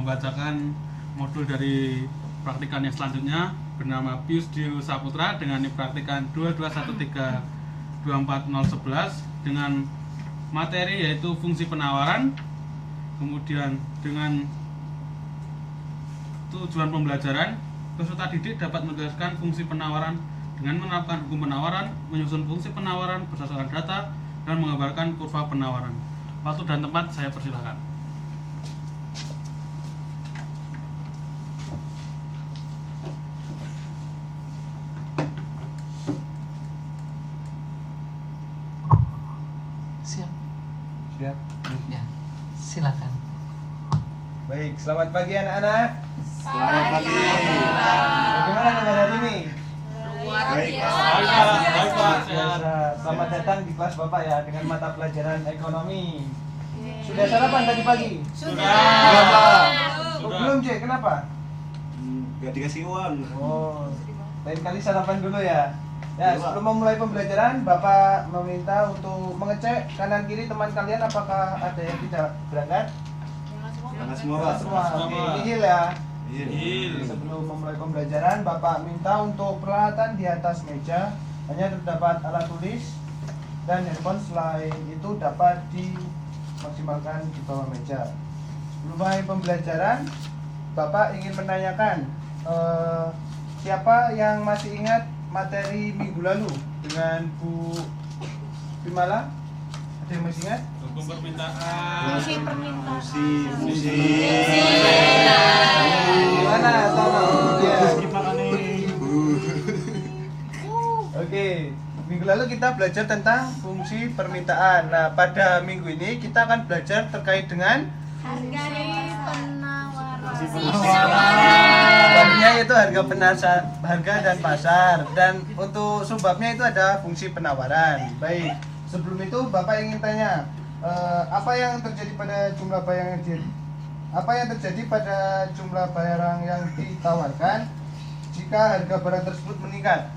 membacakan modul dari praktikan yang selanjutnya bernama Pius Dio Saputra dengan praktikan 221324011 dengan materi yaitu fungsi penawaran, kemudian dengan tujuan pembelajaran peserta didik dapat menjelaskan fungsi penawaran dengan menerapkan hukum penawaran, menyusun fungsi penawaran berdasarkan data, dan menggambarkan kurva penawaran. Waktu dan tempat saya persilakan. Siap. Siap. Ya, silakan. Baik, selamat pagi anak-anak. Selamat pagi. Bagaimana kabar hari ini? Baik, Baik, Pak. Biasa. Selamat datang di kelas Bapak ya dengan mata pelajaran ekonomi. Sudah sarapan tadi pagi? Sudah. Oh, belum, Cek. Kenapa? Gak dikasih uang. Oh, lain kali sarapan dulu ya. Ya, Iya, Pak. sebelum memulai pembelajaran, Bapak meminta untuk mengecek kanan kiri teman kalian apakah ada yang tidak berangkat? Jangan semua, Pak. Semua. Semua, Oke, Pak. nihil ya. Nihil. Sebelum memulai pembelajaran, Bapak minta untuk peralatan di atas meja hanya terdapat alat tulis dan handphone. Selain itu dapat dimaksimalkan di bawah meja. Sebelum mulai pembelajaran, Bapak ingin menanyakan siapa yang masih ingat materi minggu lalu dengan Bu Bimala? Ada yang masih ingat? Hukum permintaan. Fungsi. Gimana? Tolong. Ya. Gimana nih? Oke, minggu lalu kita belajar tentang fungsi permintaan. Nah, pada minggu ini kita akan belajar terkait dengan subbabnya, yaitu harga dan pasar. Dan untuk subbabnya itu ada fungsi penawaran. Baik, sebelum itu Bapak ingin tanya, apa yang terjadi pada jumlah barang yang ditawarkan jika harga barang tersebut meningkat?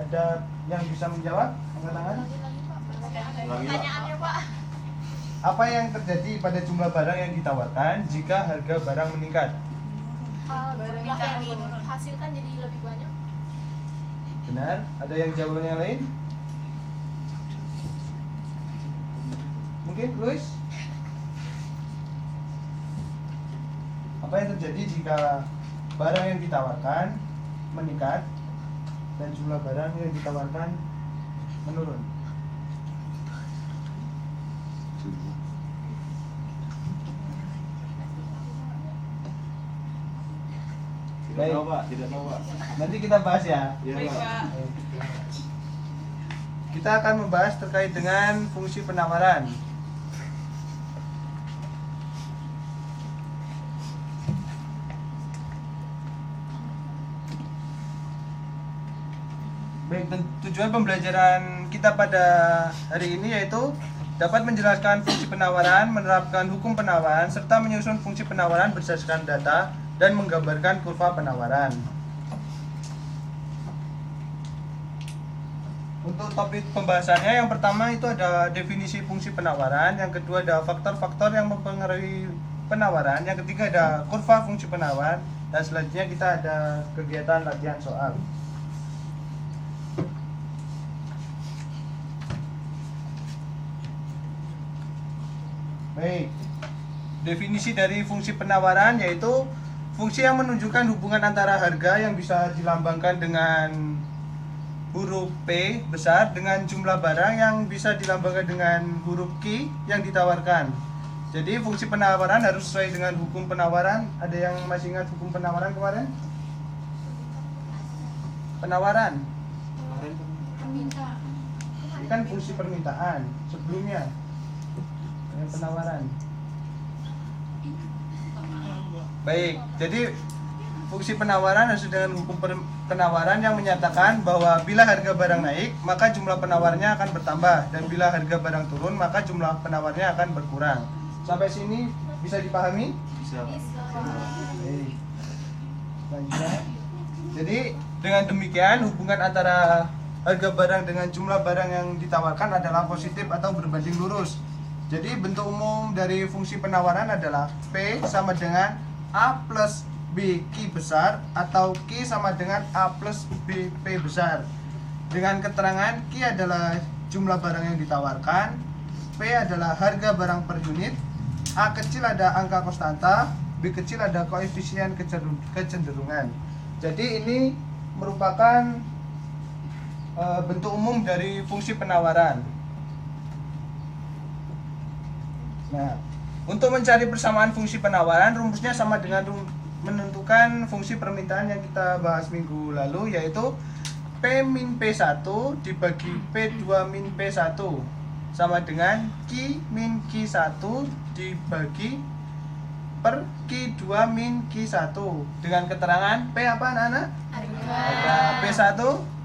Ada yang bisa menjawab? Angkat tangan. Pertanyaannya, Pak. Apa yang terjadi pada jumlah barang yang ditawarkan jika harga barang meningkat? Barang yang dihasilkan jadi lebih banyak. Benar? Ada yang jawaban yang lain? Mungkin Luis? Apa yang terjadi jika barang yang ditawarkan meningkat dan jumlah barang yang ditawarkan menurun? Tidak tahu, Pak. Tidak tahu, Pak. Nanti kita bahas ya. Iya, Pak. Kita akan membahas terkait dengan fungsi penawaran. Baik, tujuan pembelajaran kita pada hari ini yaitu dapat menjelaskan fungsi penawaran, menerapkan hukum penawaran, serta menyusun fungsi penawaran berdasarkan data dan menggambarkan kurva penawaran. Untuk topik pembahasannya, yang pertama itu ada definisi fungsi penawaran, yang kedua ada faktor-faktor yang mempengaruhi penawaran, yang ketiga ada kurva fungsi penawaran, dan selanjutnya kita ada kegiatan latihan soal. Baik, definisi dari fungsi penawaran yaitu fungsi yang menunjukkan hubungan antara harga yang bisa dilambangkan dengan huruf P besar dengan jumlah barang yang bisa dilambangkan dengan huruf Q yang ditawarkan. Jadi fungsi penawaran harus sesuai dengan hukum penawaran. Ada yang masih ingat hukum penawaran kemarin? Penawaran. Ini kan fungsi permintaan sebelumnya. Dengan penawaran. Baik, jadi fungsi penawaran harus dengan hukum penawaran yang menyatakan bahwa bila harga barang naik, maka jumlah penawarnya akan bertambah, dan bila harga barang turun, maka jumlah penawarnya akan berkurang. Sampai sini bisa dipahami? Bisa, Pak. Baik. Selanjutnya, jadi dengan demikian hubungan antara harga barang dengan jumlah barang yang ditawarkan adalah positif atau berbanding lurus. Jadi bentuk umum dari fungsi penawaran adalah P sama dengan A plus B Q besar atau Q sama dengan A plus B P besar. Dengan keterangan Q adalah jumlah barang yang ditawarkan, P adalah harga barang per unit, A kecil ada angka konstanta, B kecil ada koefisien kecenderungan. Jadi ini merupakan bentuk umum dari fungsi penawaran. Nah, untuk mencari persamaan fungsi penawaran, rumusnya sama dengan menentukan fungsi permintaan yang kita bahas minggu lalu, yaitu P min P1 dibagi P2 min P1 sama dengan Q min Q1 dibagi per Q2 min Q1. Dengan keterangan P apa anak-anak? Harga. P1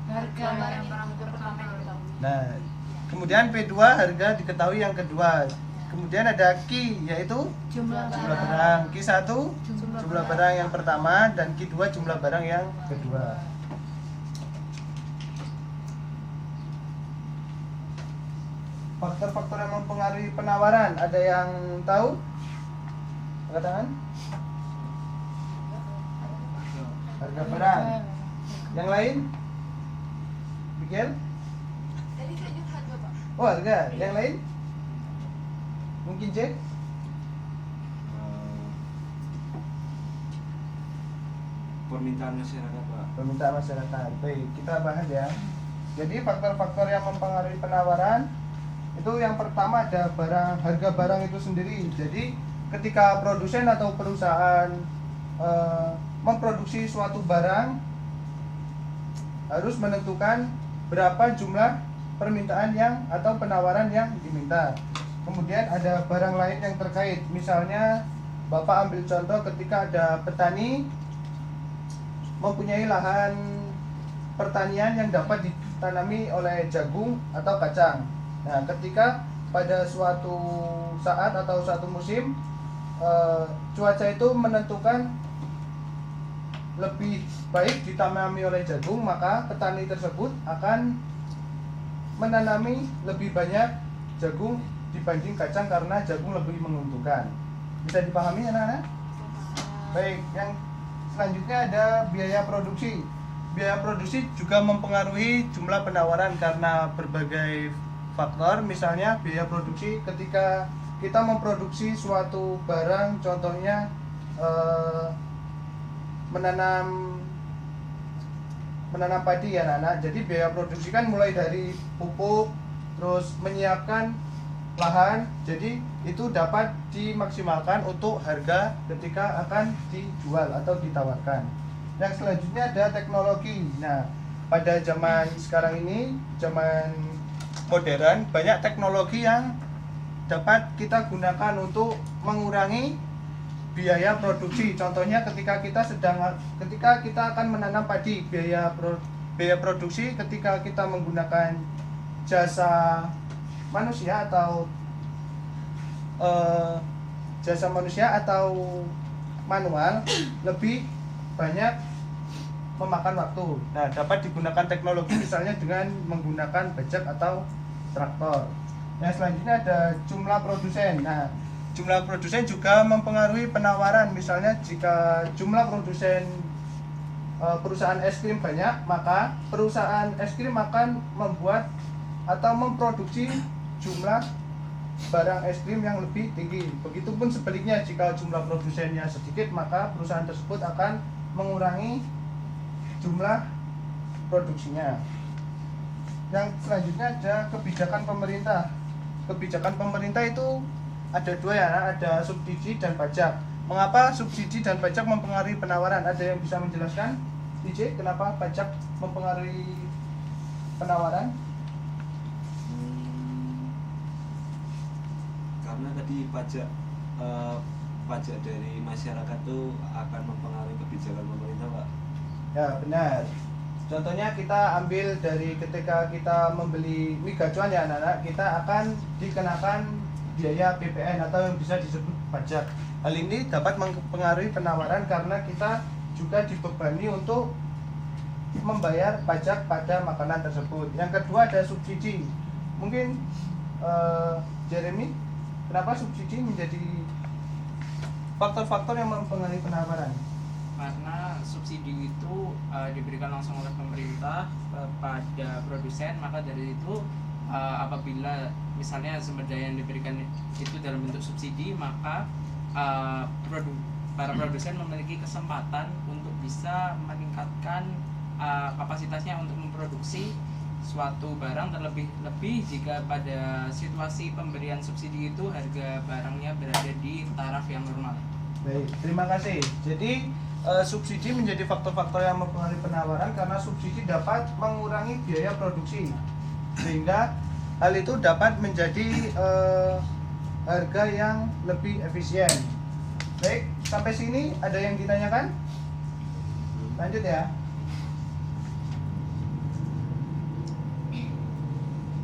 Harga barang yang pertama yang kita. Nah, kemudian P2 harga diketahui yang kedua. Kemudian ada Q yaitu Jumlah jumlah barang. Q1 jumlah barang yang pertama dan Q2 jumlah barang yang kedua. Faktor-faktor yang mempengaruhi penawaran, ada yang tahu? Angkat tangan. Harga barang. Yang lain? Miguel? Tadi kayaknya harga, Pak. Oh, harga. Yang lain? Mungkin Jack? Permintaan masyarakat, Pak. Permintaan masyarakat. Baik, kita bahas ya. Jadi faktor-faktor yang mempengaruhi penawaran itu yang pertama ada harga barang itu sendiri. Jadi ketika produsen atau perusahaan memproduksi suatu barang, harus menentukan berapa jumlah permintaan atau penawaran yang diminta. Kemudian ada barang lain yang terkait. Misalnya Bapak ambil contoh ketika ada petani mempunyai lahan pertanian yang dapat ditanami oleh jagung atau kacang. Nah, ketika pada suatu saat atau suatu musim cuaca itu menentukan lebih baik ditanami oleh jagung, maka petani tersebut akan menanami lebih banyak jagung dibanding kacang karena jagung lebih menguntungkan. Bisa dipahami anak-anak? Baik, yang selanjutnya ada biaya produksi. Biaya produksi juga mempengaruhi jumlah penawaran karena berbagai faktor. Misalnya biaya produksi ketika kita memproduksi suatu barang, contohnya menanam padi ya anak-anak. Jadi biaya produksi kan mulai dari pupuk, terus menyiapkan lahan, jadi itu dapat dimaksimalkan untuk harga ketika akan dijual atau ditawarkan. Yang selanjutnya ada teknologi. Nah, pada zaman sekarang ini, zaman modern, banyak teknologi yang dapat kita gunakan untuk mengurangi biaya produksi. Contohnya ketika kita akan menanam padi, biaya produksi ketika kita menggunakan jasa manusia atau manual lebih banyak memakan waktu. Nah, dapat digunakan teknologi misalnya dengan menggunakan bajak atau traktor. Yang selanjutnya ada jumlah produsen. Nah, jumlah produsen juga mempengaruhi penawaran. Misalnya jika jumlah produsen perusahaan es krim banyak, maka perusahaan es krim akan membuat atau memproduksi jumlah barang es krim yang lebih tinggi. Begitupun sebaliknya, jika jumlah produsennya sedikit, maka perusahaan tersebut akan mengurangi jumlah produksinya. Yang selanjutnya ada kebijakan pemerintah. Kebijakan pemerintah itu ada dua ya, ada subsidi dan pajak. Mengapa subsidi dan pajak mempengaruhi penawaran? Ada yang bisa menjelaskan? DJ, kenapa pajak mempengaruhi penawaran? Karena tadi pajak dari masyarakat tuh akan mempengaruhi kebijakan pemerintah, Pak. Ya, benar. Contohnya kita ambil dari ketika kita membeli mie gacuan ya anak-anak, kita akan dikenakan biaya PPN atau yang bisa disebut pajak. Hal ini dapat mempengaruhi penawaran karena kita juga dibebani untuk membayar pajak pada makanan tersebut. Yang kedua ada subsidi. Mungkin Jeremy Kenapa subsidi menjadi faktor-faktor yang mempengaruhi penawaran? Karena subsidi itu diberikan langsung oleh pemerintah kepada produsen, maka dari itu apabila misalnya sumber daya yang diberikan itu dalam bentuk subsidi, maka para produsen memiliki kesempatan untuk bisa meningkatkan kapasitasnya untuk memproduksi suatu barang, terlebih jika pada situasi pemberian subsidi itu harga barangnya berada di taraf yang normal. Baik, terima kasih. Jadi subsidi menjadi faktor-faktor yang mempengaruhi penawaran karena subsidi dapat mengurangi biaya produksi, sehingga hal itu dapat menjadi harga yang lebih efisien. Baik, sampai sini ada yang ditanyakan? Lanjut ya.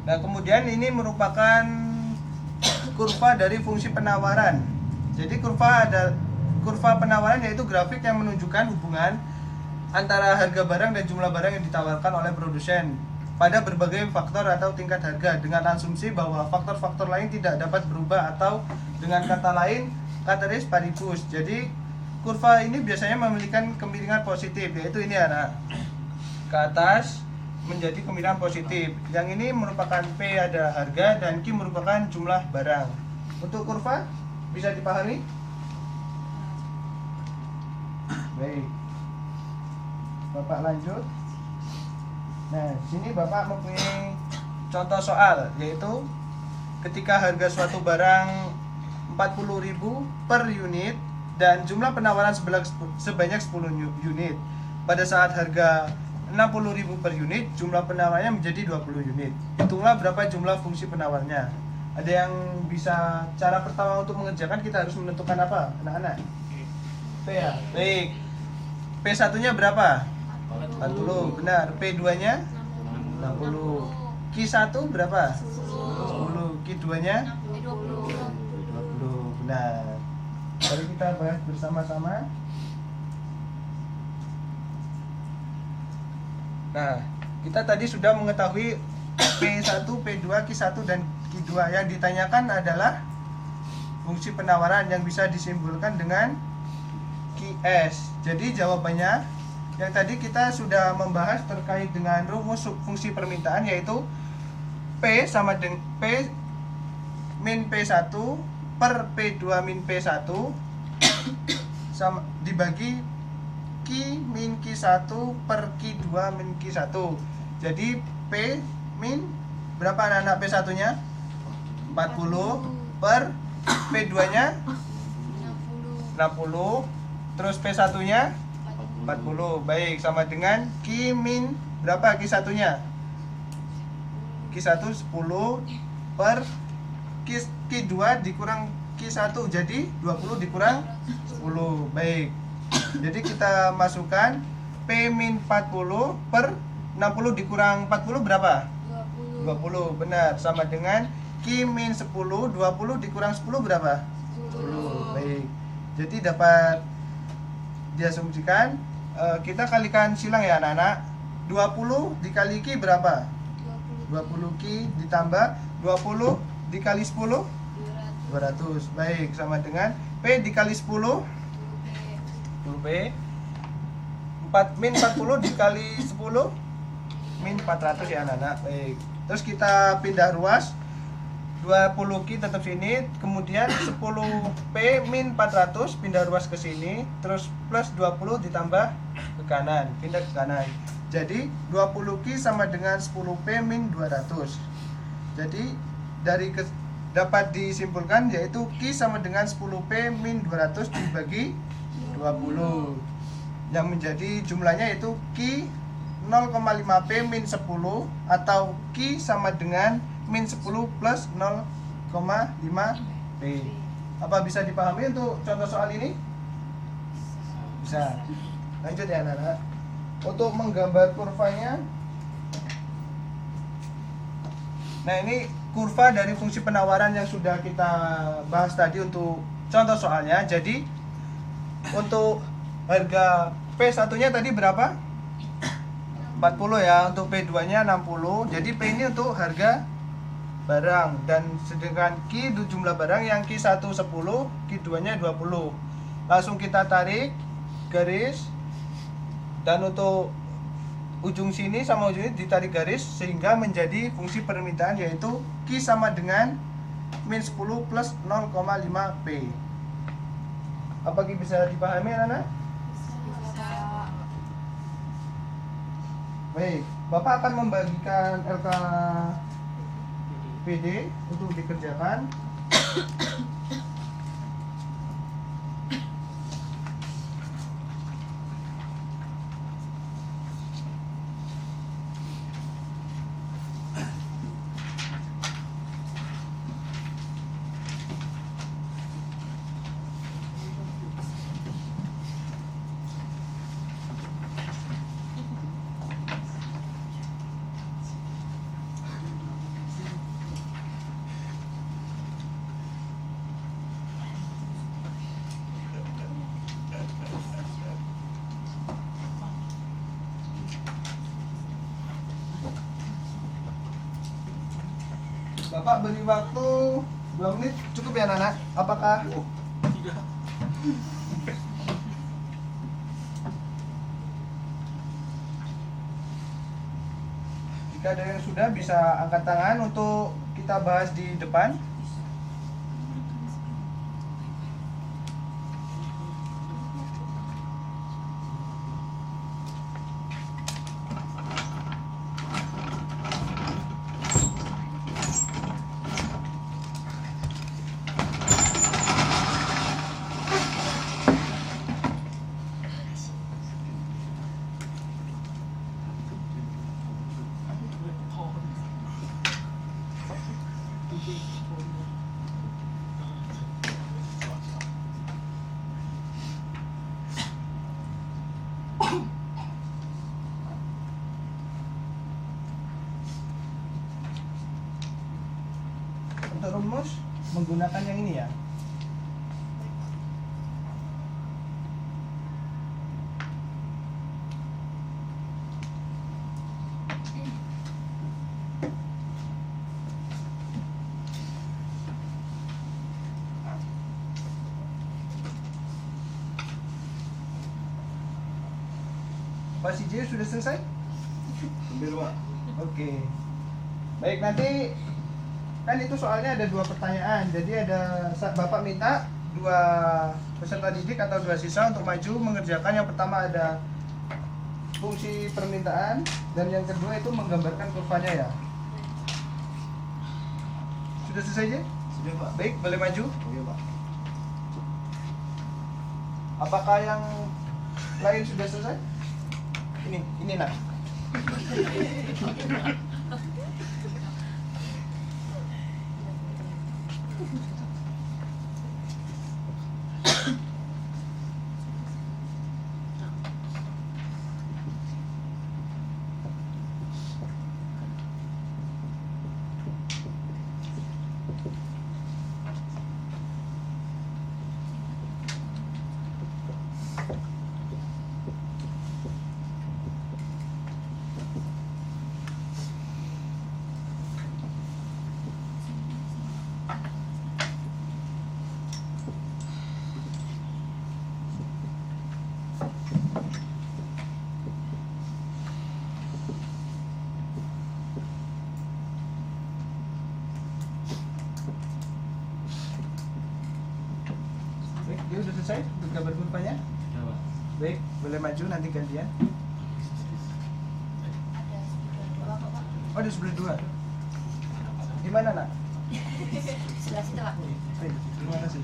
Nah, kemudian ini merupakan kurva dari fungsi penawaran. Jadi kurva penawaran yaitu grafik yang menunjukkan hubungan antara harga barang dan jumlah barang yang ditawarkan oleh produsen pada berbagai faktor atau tingkat harga, dengan asumsi bahwa faktor-faktor lain tidak dapat berubah, atau dengan kata lain ceteris paribus. Jadi kurva ini biasanya memiliki kemiringan positif, yaitu ini anak ke atas menjadi kemiringan positif. Yang ini merupakan P ada harga dan Q merupakan jumlah barang. Untuk kurva bisa dipahami? Baik. Bapak lanjut. Nah, sini Bapak mempunyai contoh soal, yaitu ketika harga suatu barang 40.000 per unit dan jumlah penawaran sebanyak 10 unit. Pada saat harga 60.000 per unit, jumlah penawarannya menjadi 20 unit. Hitunglah berapa jumlah fungsi penawarnya. Ada yang bisa cara pertama untuk mengerjakan, kita harus menentukan apa, anak-anak? P ya. Baik. P1 nya berapa? 40. Benar. P2 nya 60. Q1 berapa? 10. Q2 nya 20. Benar. Mari kita bahas bersama-sama. Nah, kita tadi sudah mengetahui P1, P2, Q1, dan Q2. Yang ditanyakan adalah fungsi penawaran yang bisa disimbolkan dengan QS. Jadi jawabannya, yang tadi kita sudah membahas terkait dengan rumus fungsi permintaan, yaitu P sama dengan P min P1 per P2 min P1 sama dibagi Q min Q1 per Q2 min Q1. Jadi P min berapa anak-anak P1 nya? 40 per P2 nya 60. Terus P1 nya 40. Baik, sama dengan Q min berapa Q1 nya? Q1 10 per Q2 dikurang Q1, jadi 20 dikurang 10. Baik. Jadi kita masukkan P min 40 per 60 dikurang 40 berapa? 20. Benar, sama dengan Q min 10, 20 dikurang 10 berapa? 10. Baik. Jadi dapat diasumsikan, kita kalikan silang ya anak-anak. 20 dikali Q berapa? 20 Q ditambah 20 dikali 10 200. Baik, sama dengan P dikali 10 10P. 4 min 40 dikali 10 min 400 ya anak-anak. Baik. Terus kita pindah ruas, 20 Q tetap sini, kemudian 10P min 400 pindah ruas ke sini, terus plus 20 ditambah ke kanan, pindah ke kanan. Jadi 20 Q sama dengan 10P min 200. Jadi dari dapat disimpulkan yaitu Q sama dengan 10P min 200 dibagi 20, yang menjadi jumlahnya yaitu Q 0,5P min 10 atau Q sama dengan min 10 plus 0,5P. Apa bisa dipahami untuk contoh soal ini? Bisa. Lanjut ya anak-anak. Untuk menggambar kurvanya, nah ini kurva dari fungsi penawaran yang sudah kita bahas tadi untuk contoh soalnya. Jadi untuk harga P1 nya tadi berapa? 40 ya. Untuk P2 nya 60. Jadi P ini untuk harga barang, dan sedangkan Q itu jumlah barang yang Q1 10, Q2 nya 20. Langsung kita tarik garis, dan untuk ujung sini sama ujung ini ditarik garis sehingga menjadi fungsi permintaan, yaitu Q sama dengan min 10 plus 0,5 P. Apa bisa dipahami anak-anak? Baik, Bapak akan membagikan LKPD untuk dikerjakan. Bapak beri waktu 2 menit cukup ya Nana? Apakah? Tidak. Jika ada yang sudah, bisa angkat tangan untuk kita bahas di depan. Untuk rumus menggunakan yang ini ya. Pak CJ sudah selesai? Hampir, Pak. Oke. Baik, nanti kan itu soalnya ada 2 pertanyaan. Jadi Bapak minta 2 peserta didik atau 2 siswa untuk maju mengerjakan. Yang pertama ada fungsi permintaan, dan yang kedua itu menggambarkan kurvanya ya. Sudah selesai aja? Sudah, Pak. Baik, boleh maju. Oke, Pak. Apakah yang lain sudah selesai? Ini nak. Baik, dia sudah selesai untuk gambar kurvanya. Ya, Pak. Baik, boleh maju nanti gantian. Oh, ada sebelah 2. Di mana, Nak? Sebelah situ, Pak. Baik, terima kasih.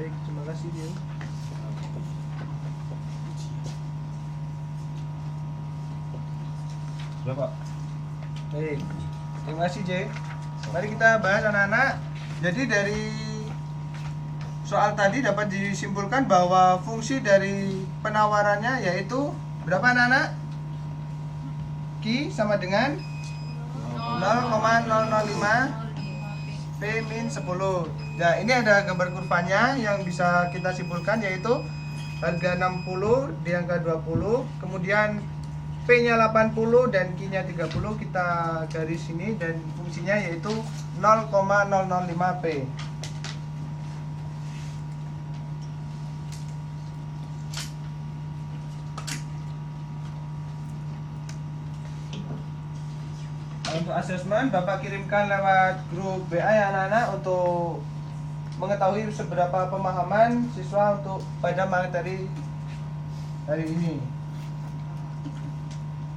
Baik, terima kasih Dio. Bapak. Baik, terima kasih J. Mari kita bahas anak-anak. Jadi dari soal tadi dapat disimpulkan bahwa fungsi dari penawarannya yaitu berapa anak-anak? Q sama dengan 0,005 P min 10. Nah, ini ada gambar kurvanya yang bisa kita simpulkan yaitu harga 60 di angka 20, kemudian P-nya 80 dan Q-nya 30 kita garis ini dan fungsinya yaitu 0,005 P. Untuk asesmen Bapak kirimkan lewat grup WA ya anak-anak untuk mengetahui seberapa pemahaman siswa untuk pada materi hari ini.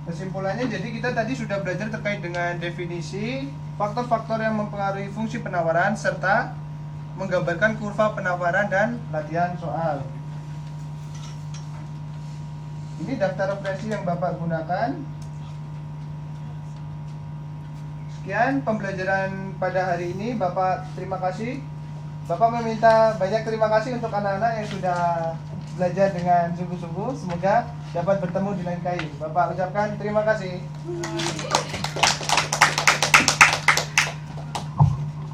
Kesimpulannya, jadi kita tadi sudah belajar terkait dengan definisi, faktor-faktor yang mempengaruhi fungsi penawaran, serta menggambarkan kurva penawaran dan latihan soal. Ini daftar referensi yang Bapak gunakan. Sekian pembelajaran pada hari ini. Bapak terima kasih. Bapak meminta banyak terima kasih untuk anak-anak yang sudah belajar dengan sungguh-sungguh. Semoga dapat bertemu di lain kali. Bapak ucapkan terima kasih.